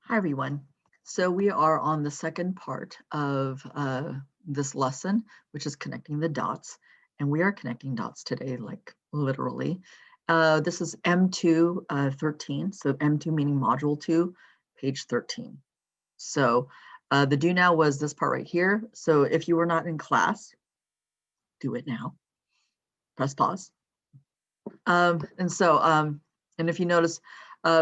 Hi, everyone. So we are on the second part of this lesson, which is connecting the dots. And we are connecting dots today, like literally. This is M2 13. So M2 meaning module 2, page 13. So the do now was this part right here. So if you were not in class, do it now. Press pause. And if you notice,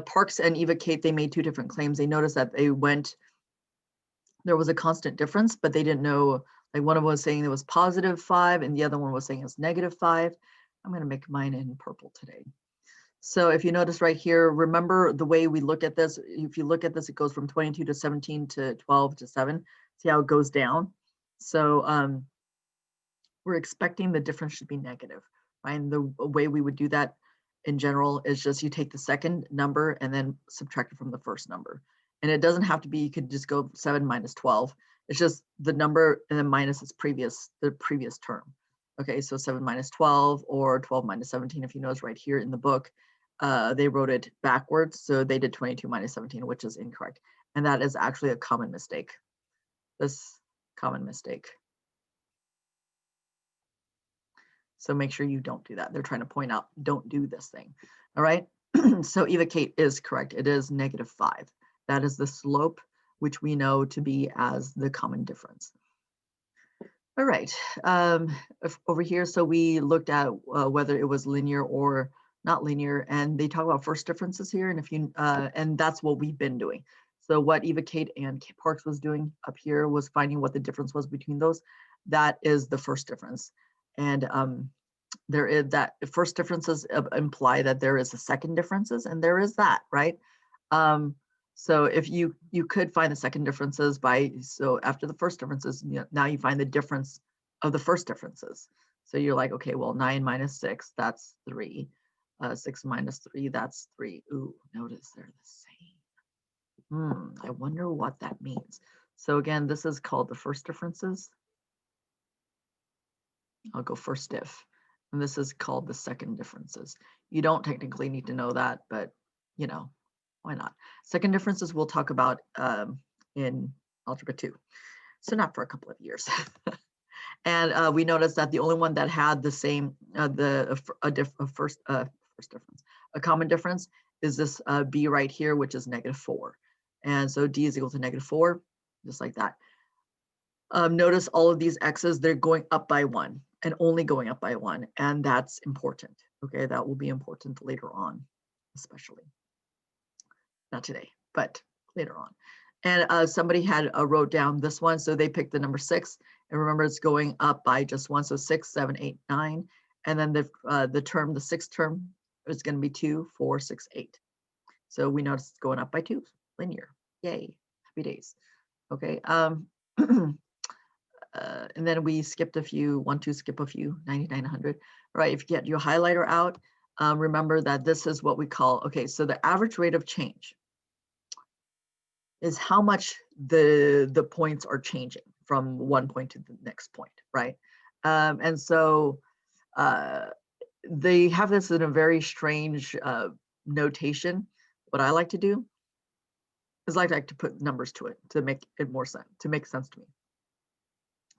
Parks and Eva Kate, they made two different claims. They noticed that there was a constant difference, but they didn't know, like one of them was saying it was +5 and the other one was saying it's -5. I'm going to make mine in purple today. So if you notice right here, remember the way we look at this, if you look at this, it goes from 22 to 17 to 12 to 7. See how it goes down? So we're expecting the difference should be negative, right? And the way we would do that in general is just you take the second number and then subtract it from the first number. And it doesn't have to be, you could just go 7 minus 12. It's just the number and then minus its the previous term. Okay, so 7 minus 12 or 12 minus 17, if you notice right here in the book, they wrote it backwards. So they did 22 minus 17, which is incorrect. And that is actually a common mistake. This common mistake. So make sure you don't do that. They're trying to point out, don't do this thing. All right. So Eva Kate is correct. It is -5. That is the slope, which we know to be as the common difference. All right. Over here, so we looked at whether it was linear or not linear, and they talk about first differences here. And if you and that's what we've been doing. So what Eva Kate and Parks was doing up here was finding what the difference was between those. That is the first difference. And there is that first differences imply that there is a second differences, and there is that, right? So if you could find the second differences so after the first differences, now you find the difference of the first differences. So you're like, okay, well, 9 minus 6, that's 3. 6 minus 3, that's 3. Ooh, notice they're the same. I wonder what that means. So again, this is called the first differences. I'll go first diff. And this is called the second differences. You don't technically need to know that, but why not? Second differences we'll talk about in Algebra 2. So not for a couple of years. And we noticed that the only one that had the same, first difference, a common difference is this B right here, which is -4. And so D is equal to -4, just like that. Notice all of these X's, they're going up by 1 and only going up by 1. And that's important. Okay, that will be important later on, especially. Not today, but later on. And somebody had wrote down this one. So they picked the number 6. And remember, it's going up by just 1. So 6, 7, 8, 9. And then the sixth term is going to be 2, 4, 6, 8. So we notice it's going up by 2, linear. Yay, happy days. Okay. And then we skipped a few, 1, 2, skip a few, 99, 100. Right, if you get your highlighter out, remember that this is what we call, okay, so the average rate of change is how much the points are changing from one point to the next point, right? And so they have this in a very strange notation. What I like to do is I like to put numbers to it to make it more sense, to make sense to me.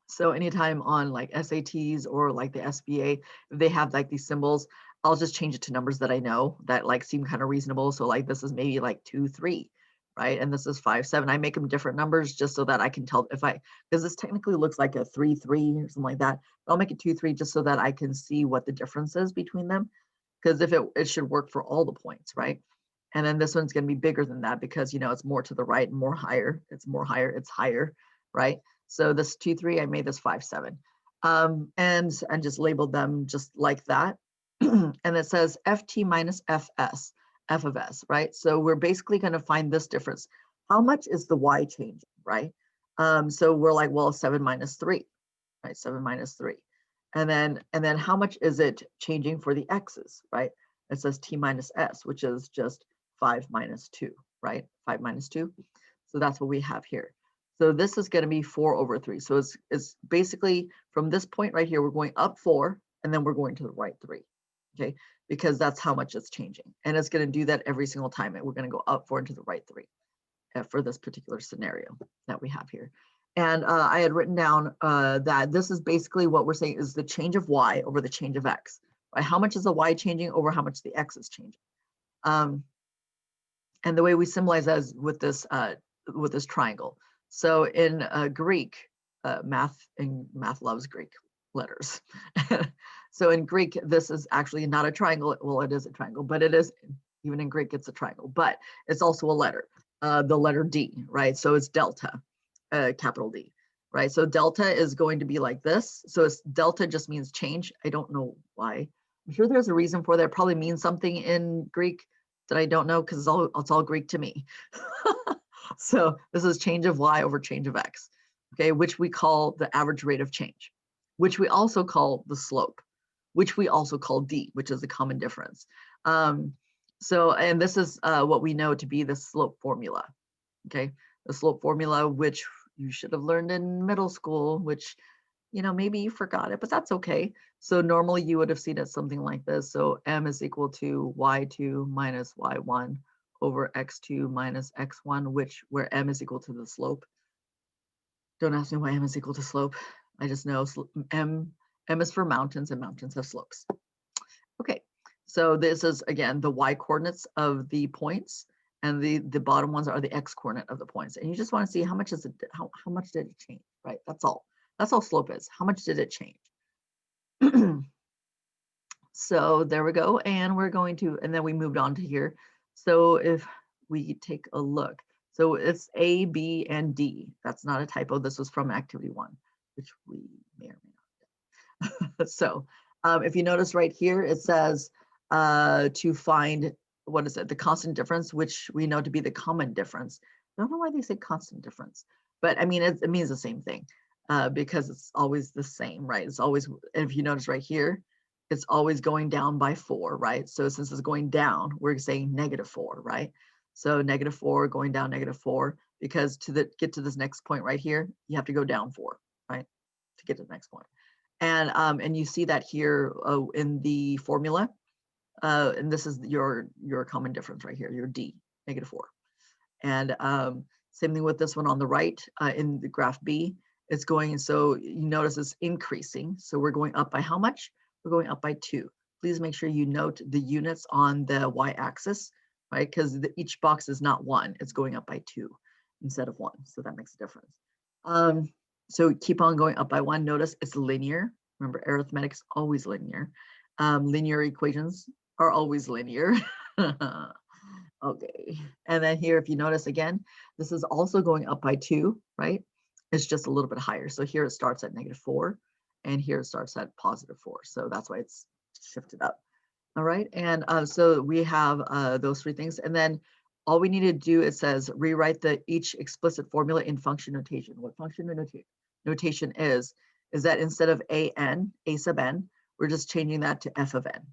So anytime on like SATs or like the SBA, if they have like these symbols, I'll just change it to numbers that I know that like seem kind of reasonable. So like this is maybe like 2, 3, right? And this is 5, 7. I make them different numbers just so that I can tell because this technically looks like a 3, 3 or something like that. But I'll make it 2, 3 just so that I can see what the difference is between them. Because if it should work for all the points, right? And then this one's going to be bigger than that because, it's more to the right, more higher. It's more higher, it's higher, right? So this 2, 3, I made this 5, 7. And just labeled them just like that. And it says FT minus FS, F of S, right? So we're basically going to find this difference. How much is the Y changing, right? So we're like, well, 7 minus 3, right? 7 minus 3. And then how much is it changing for the X's, right? It says T minus S, which is just 5 minus 2, right? 5 minus 2. So that's what we have here. So this is going to be 4 over 3. So it's basically from this point right here, we're going up 4, and then we're going to the right 3, okay? Because that's how much it's changing. And it's going to do that every single time. And we're going to go up 4 into the right 3. for this particular scenario that we have here. And I had written down that this is basically what we're saying is the change of y over the change of x. Right? How much is the y changing over how much the x is changing? And the way we symbolize that is with this triangle. So in Greek, math loves Greek letters. So in Greek, this is actually not a triangle. Well, it is a triangle, but it is, even in Greek, it's a triangle, but it's also a letter, the letter D, right? So it's delta, capital D, right? So delta is going to be like this. So it's delta just means change. I don't know why. I'm sure there's a reason for that. It probably means something in Greek that I don't know because it's all Greek to me. So this is change of y over change of x, okay, which we call the average rate of change, which we also call the slope, which we also call d, which is the common difference. So, and this is what we know to be the slope formula, okay? The slope formula, which you should have learned in middle school, which, you know, maybe you forgot it, but that's okay. So normally you would have seen it something like this. So m is equal to y2 minus y1 over x2 minus x1, where m is equal to the slope. Don't ask me why m is equal to slope. I just know m is for mountains, and mountains have slopes. Okay, so this is, again, the y coordinates of the points, and the bottom ones are the x coordinate of the points. And you just want to see how much is it, how much did it change, right? That's all. That's all slope is. How much did it change? So there we go. And we're going to, and then we moved on to here. So if we take a look, so it's A, B, and D. That's not a typo. This was from activity 1, which we may or may not have. So if you notice right here, it says to find, what is it? The constant difference, which we know to be the common difference. I don't know why they say constant difference, but I mean, it means the same thing because it's always the same, right? It's always, if you notice right here, it's always going down by 4, right? So since it's going down, we're saying -4, right? So -4 going down -4, because to get to this next point right here, you have to go down 4, right? To get to the next point. And you see that here in the formula. And this is your common difference right here, your D, -4. And same thing with this one on the right in the graph B. It's going, so you notice it's increasing. So we're going up by how much? We're going up by 2. Please make sure you note the units on the y-axis, right? Because each box is not 1, it's going up by 2 instead of 1. So that makes a difference. So keep on going up by 1. Notice it's linear. Remember, arithmetic is always linear. Linear equations are always linear. Okay, and then here, if you notice again, this is also going up by 2, right? It's just a little bit higher. So here it starts at -4, and here it starts at +4. So that's why it's shifted up. All right, and so we have those 3 things, and then all we need to do, it says rewrite each explicit formula in function notation. What function notation is that instead of a sub n, we're just changing that to f of n.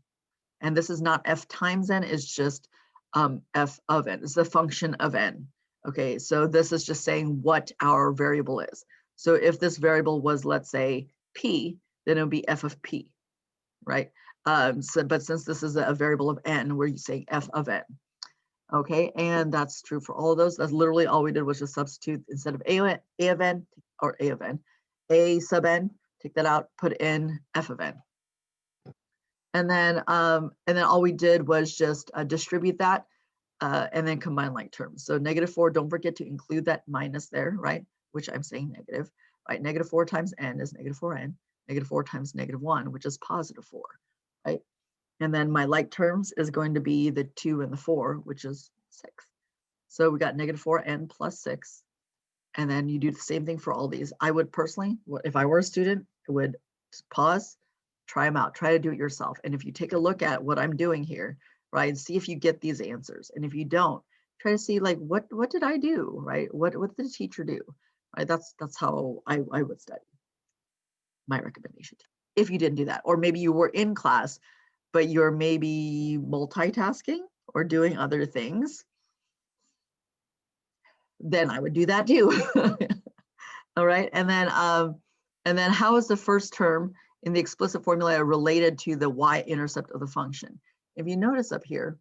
And this is not f times n, it's just f of n. It's the function of n. Okay, so this is just saying what our variable is. So if this variable was, let's say, p, then it would be f of p, right? But since this is a variable of n, we're saying f of n. Okay, and that's true for all of those. That's literally all we did was just substitute instead of a of n, or a of n, a sub n, take that out, put in f of n. And then all we did was just distribute that and then combine like terms. So -4, don't forget to include that minus there, right? Which I'm saying negative, right? -4 times n is -4n, -4 times -1, which is +4, right? And then my like terms is going to be the 2 and the 4, which is 6. So we got -4n plus 6. And then you do the same thing for all these. I would personally, if I were a student, I would just pause, try them out, try to do it yourself. And if you take a look at what I'm doing here, right, see if you get these answers. And if you don't, try to see like, what did I do, right? What did the teacher do? Right, that's how I would study. My recommendation. If you didn't do that, or maybe you were in class, but you're maybe multitasking or doing other things, then I would do that too. All right, and then how is the first term in the explicit formula related to the y-intercept of the function? If you notice up here,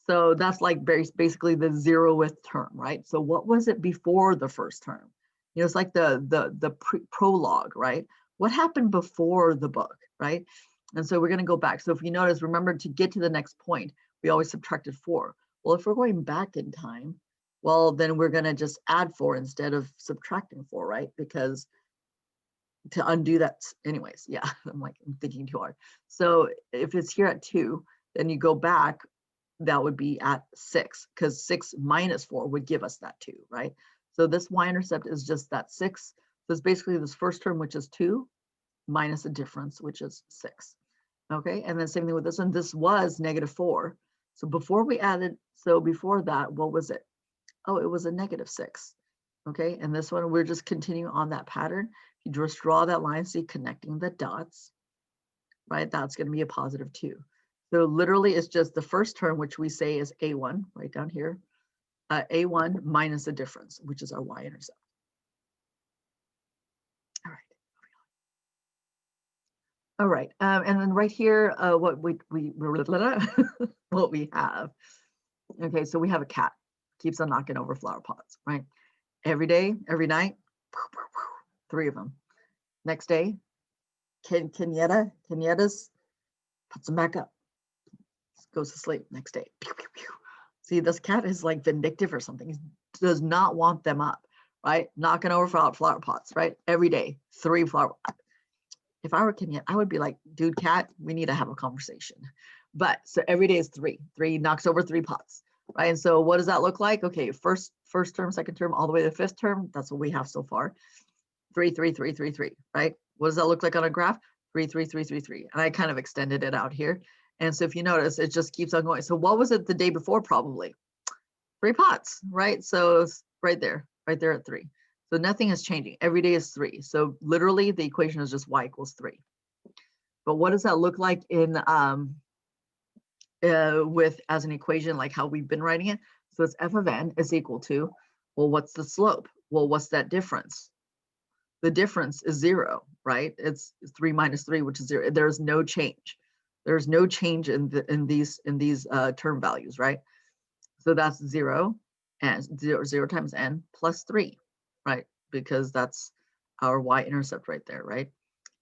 So that's like basically the 0th term, right? So what was it before the first term? You know, it's like the prologue, right? What happened before the book, right? And so we're going to go back. So if you notice, remember to get to the next point, we always subtracted 4. Well, if we're going back in time, well, then we're going to just add 4 instead of subtracting 4, right? Because to undo that anyways, yeah, I'm thinking too hard. So if it's here at 2, then you go back, that would be at 6, because 6 minus 4 would give us that 2, right? So this y-intercept is just that 6. So it's basically this first term, which is 2, minus a difference, which is 6. Okay, and then same thing with this one. This was -4. So before we added, so before that, what was it? Oh, it was a -6. Okay, and this one, we're just continuing on that pattern. You just draw that line, see, connecting the dots, right? That's going to be a +2. So literally it's just the first term, which we say is A1, right down here, A1 minus a difference, which is our y-intercept. All right. All right, and then right here, what we what we have. Okay, so we have a cat, keeps on knocking over flower pots, right? Every day, every night, 3 of them. Next day, Kenyatta's puts them back up, goes to sleep. Next day, pew, pew, pew. See, this cat is like vindictive or something. He does not want them up, right? Knocking over flower pots, right? Every day, 3 flower. If I were Kenyatta, I would be like, dude, cat, we need to have a conversation. But so every day is 3. 3 knocks over 3 pots, right? And so what does that look like? Okay, first term, second term, all the way to 5th term. That's what we have so far. 3, 3, 3, 3, 3, right? What does that look like on a graph? 3, 3, 3, 3, 3. And I kind of extended it out here. And so if you notice, it just keeps on going. So what was it the day before? Probably 3 pots, right? So it's right there at 3. So nothing is changing. Every day is 3. So literally the equation is just y equals 3. But what does that look like in with as an equation, like how we've been writing it? So it's f of n is equal to, well, what's the slope? Well, what's that difference? The difference is 0, right? It's 3 minus 3, which is 0. There's no change. There's no change in these term values, right? So that's 0, and 0 times n plus 3, right? Because that's our y-intercept right there, right?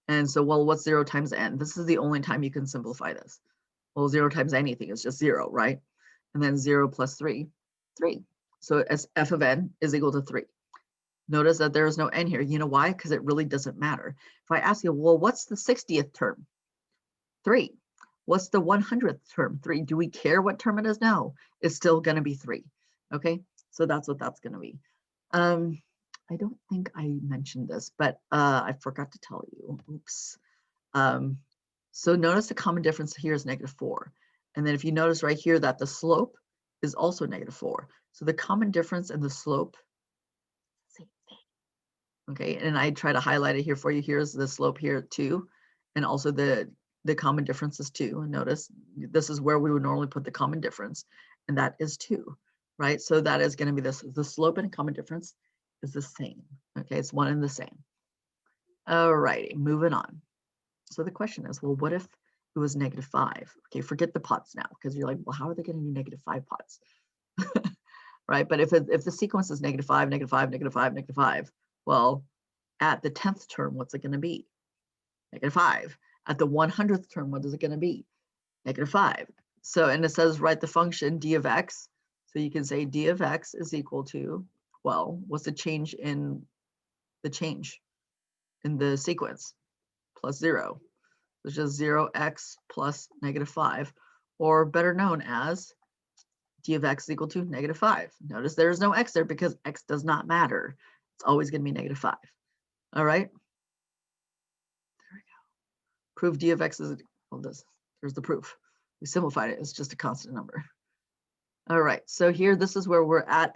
And so, well, what's 0 times n? This is the only time you can simplify this. Well, 0 times anything is just 0, right? And then 0 plus 3, 3. So as f of n is equal to 3. Notice that there is no n here. You know why? Because it really doesn't matter. If I ask you, well, what's the 60th term? 3. What's the 100th term? 3. Do we care what term it is? No, it's still going to be 3. Okay, so that's what that's going to be. I don't think I mentioned this, but I forgot to tell you. Oops. So notice the common difference here is -4. And then if you notice right here that the slope is also -4. So the common difference and the slope, same thing. Okay, and I try to highlight it here for you. Here's the slope here 2, and also the common difference is 2. And notice this is where we would normally put the common difference, and that is 2, right? So that is going to be this. The slope and common difference is the same. Okay, it's one and the same. All righty, moving on. So the question is, well, what if it was -5? Okay, forget the pots now, because you're like, well, how are they going to do -5 pots? Right, but if the sequence is -5, -5, -5, -5, well, at the 10th term, what's it going to be? -5. At the 100th term, what is it going to be? -5. So, and it says write the function d of x. So you can say d of x is equal to, well, what's the change in the sequence? Plus 0, which is 0x plus -5, or better known as d of x is equal to -5. Notice there's no x there because x does not matter. It's always going to be -5. All right. There we go. Prove d of x is, well, there's the proof. We simplified it. It's just a constant number. All right. So here, this is where we're at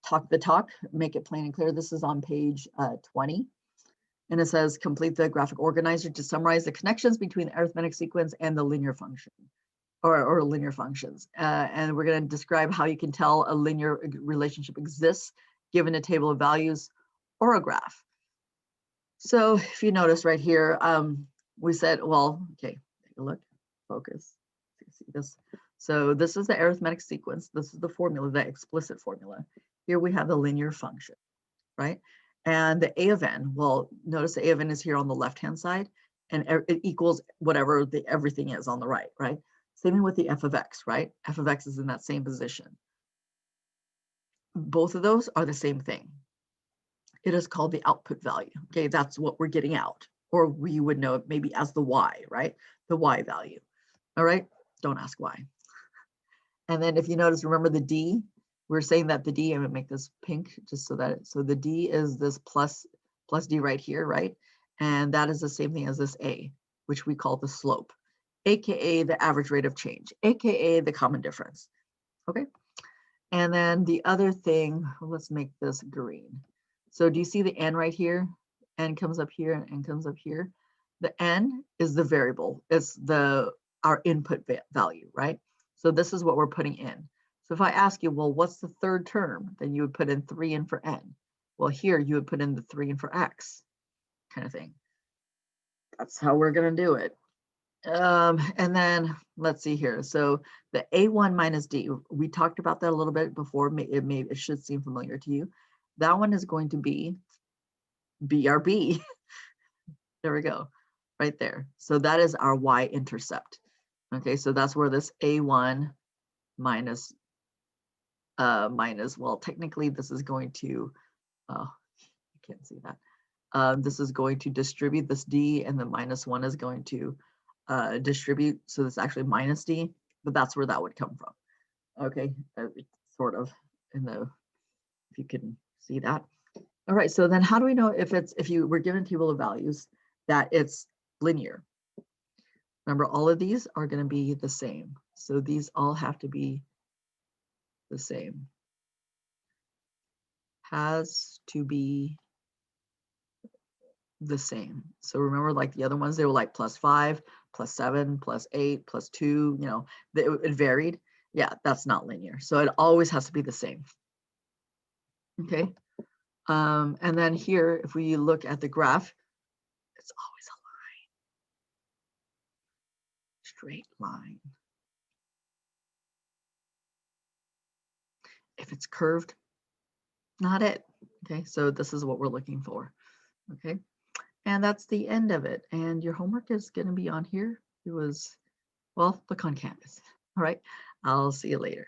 talk the talk, make it plain and clear. This is on page 20. And it says, complete the graphic organizer to summarize the connections between the arithmetic sequence and the linear function, or linear functions. And we're going to describe how you can tell a linear relationship exists given a table of values or a graph. So if you notice right here, we said, well, okay, take a look, focus, see this. So this is the arithmetic sequence. This is the formula, the explicit formula. Here we have the linear function, right? And the a of n, well, notice the a of n is here on the left-hand side, and it equals whatever the everything is on the right, right? Same with the f of x, right? F of x is in that same position. Both of those are the same thing. It is called the output value. Okay, that's what we're getting out, or we would know it maybe as the y, right? The y value. All right, don't ask why. And then if you notice, remember the d, we're saying that the d, I'm gonna make this pink just so that, so the d is this plus d right here, right? And that is the same thing as this a, which we call the slope, AKA the average rate of change, AKA the common difference, okay? And then the other thing, let's make this green. So do you see the n right here? N comes up here and n comes up here. The n is the variable. It's our input value, right? So this is what we're putting in. So if I ask you, well, what's the third term? Then you would put in 3 in for n. Well, here you would put in the 3 in for x, kind of thing. That's how we're going to do it. And then let's see here. So the A1 minus D, we talked about that a little bit before. It should seem familiar to you. That one is going to be BRB. There we go, right there. So that is our y-intercept. Okay, so that's where this A1 minus, well, technically this is going to, you can't see that. This is going to distribute this D, and the -1 is going to distribute. So it's actually minus D, but that's where that would come from. Okay, sort of if you can see that. All right, so then how do we know if you were given table of values that it's linear? Remember, all of these are going to be the same. So these all have to be the same. Has to be the same. So remember, like the other ones, they were like +5, +7, +8, +2, you know, it varied. Yeah, that's not linear. So it always has to be the same. Okay. And then here, if we look at the graph, it's always a line, straight line. If it's curved, not it. Okay, so this is what we're looking for. Okay, and that's the end of it. And your homework is going to be on here. It was, well, look on Canvas. All right, I'll see you later.